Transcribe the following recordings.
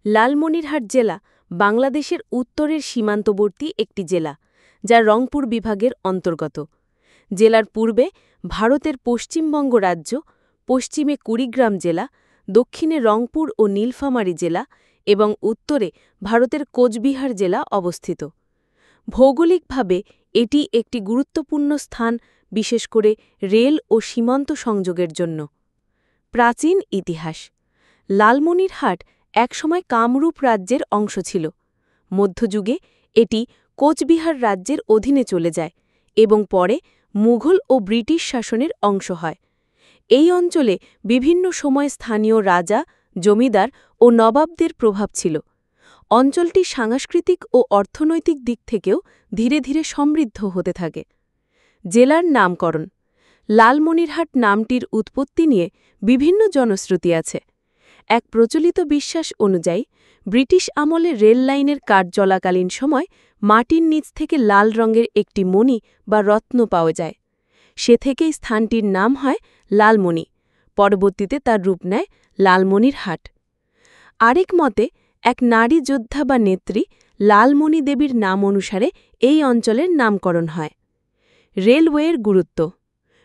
লালমনিরহাট জেলা বাংলাদেশের উত্তরের সীমান্তবর্তী একটি জেলা, যা রংপুর বিভাগের অন্তর্গত। জেলার পূর্বে ভারতের পশ্চিমবঙ্গ রাজ্য, পশ্চিমে কুড়িগ্রাম জেলা, দক্ষিণে রংপুর ও নীলফামারী জেলা এবং উত্তরে ভারতের কোচবিহার জেলা অবস্থিত। ভৌগোলিকভাবে এটি একটি গুরুত্বপূর্ণ স্থান, বিশেষ করে রেল ও সীমান্ত সংযোগের জন্য। প্রাচীন ইতিহাস। লালমনিরহাট একসময় কামরূপ রাজ্যের অংশ ছিল। মধ্যযুগে এটি কোচবিহার রাজ্যের অধীনে চলে যায় এবং পরে মুঘল ও ব্রিটিশ শাসনের অংশ হয়। এই অঞ্চলে বিভিন্ন সময় স্থানীয় রাজা, জমিদার ও নবাবদের প্রভাব ছিল। অঞ্চলটি সাংস্কৃতিক ও অর্থনৈতিক দিক থেকেও ধীরে ধীরে সমৃদ্ধ হতে থাকে। জেলার নামকরণ। লালমনিরহাট নামটির উৎপত্তি নিয়ে বিভিন্ন জনশ্রুতি আছে। এক প্রচলিত বিশ্বাস অনুযায়ী ব্রিটিশ আমলে রেল লাইনের কাজ চলাকালীন সময় মাটির নিচ থেকে লাল রঙের একটি মণি বা রত্ন পাওয়া যায়। সে থেকেই স্থানটির নাম হয় লালমনি। পরবর্তীতে তার রূপ নেয় লালমনিরহাট। আরেক মতে এক নারী যোদ্ধা বা নেত্রী লালমনি দেবীর নাম অনুসারে এই অঞ্চলের নামকরণ হয়। রেলওয়ের গুরুত্ব।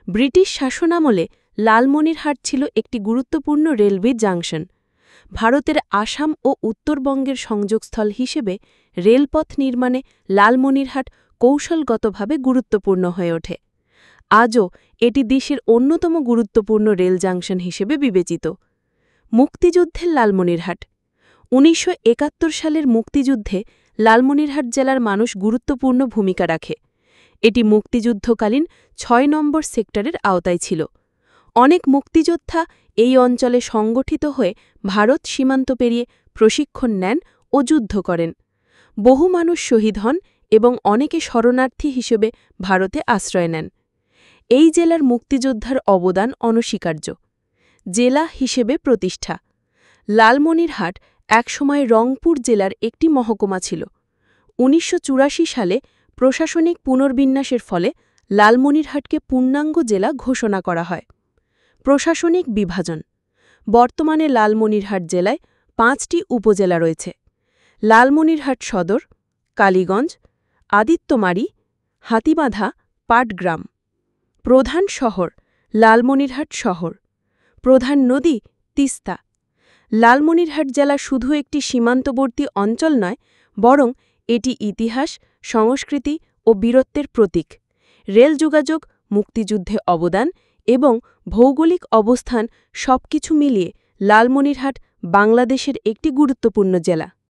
ব্রিটিশ শাসনামলে লালমনিরহাট ছিল একটি গুরুত্বপূর্ণ রেলওয়ে জাংশন। ভারতের আসাম ও উত্তরবঙ্গের সংযোগস্থল হিসেবে রেলপথ নির্মাণে লালমনিরহাট কৌশলগতভাবে গুরুত্বপূর্ণ হয়ে ওঠে। আজও এটি দেশের অন্যতম গুরুত্বপূর্ণ রেল জাংশন হিসেবে বিবেচিত। মুক্তিযুদ্ধের লালমনিরহাট। ১৯৭১ সালের মুক্তিযুদ্ধে লালমনিরহাট জেলার মানুষ গুরুত্বপূর্ণ ভূমিকা রাখে। এটি মুক্তিযুদ্ধকালীন ৬ নম্বর সেক্টরের আওতায় ছিল। অনেক মুক্তিযোদ্ধা এই অঞ্চলে সংগঠিত হয়ে ভারত সীমান্ত পেরিয়ে প্রশিক্ষণ নেন ও যুদ্ধ করেন। বহু মানুষ শহীদ হন এবং অনেকে শরণার্থী হিসেবে ভারতে আশ্রয় নেন। এই জেলার মুক্তিযোদ্ধার অবদান অনস্বীকার্য। জেলা হিসেবে প্রতিষ্ঠা। লালমনিরহাট একসময় রংপুর জেলার একটি মহকুমা ছিল। ১৯৮৪ সালে প্রশাসনিক পুনর্বিন্যাসের ফলে লালমনিরহাটকে পূর্ণাঙ্গ জেলা ঘোষণা করা হয়। প্রশাসনিক বিভাজন। বর্তমানে লালমনিরহাট জেলায় ৫টি উপজেলা রয়েছে: লালমনিরহাট সদর, কালীগঞ্জ, আদিত্যমারী, হাতিবাঁধা, পাটগ্রাম। প্রধান শহর লালমনিরহাট শহর। প্রধান নদী তিস্তা। লালমনিরহাট জেলা শুধু একটি সীমান্তবর্তী অঞ্চল নয়, বরং এটি ইতিহাস, সংস্কৃতি ও বীরত্বের প্রতীক। রেল যোগাযোগ, মুক্তিযুদ্ধে অবদান এবং ভৌগোলিক অবস্থান সবকিছু মিলিয়ে লালমনিরহাট বাংলাদেশের একটি গুরুত্বপূর্ণ জেলা।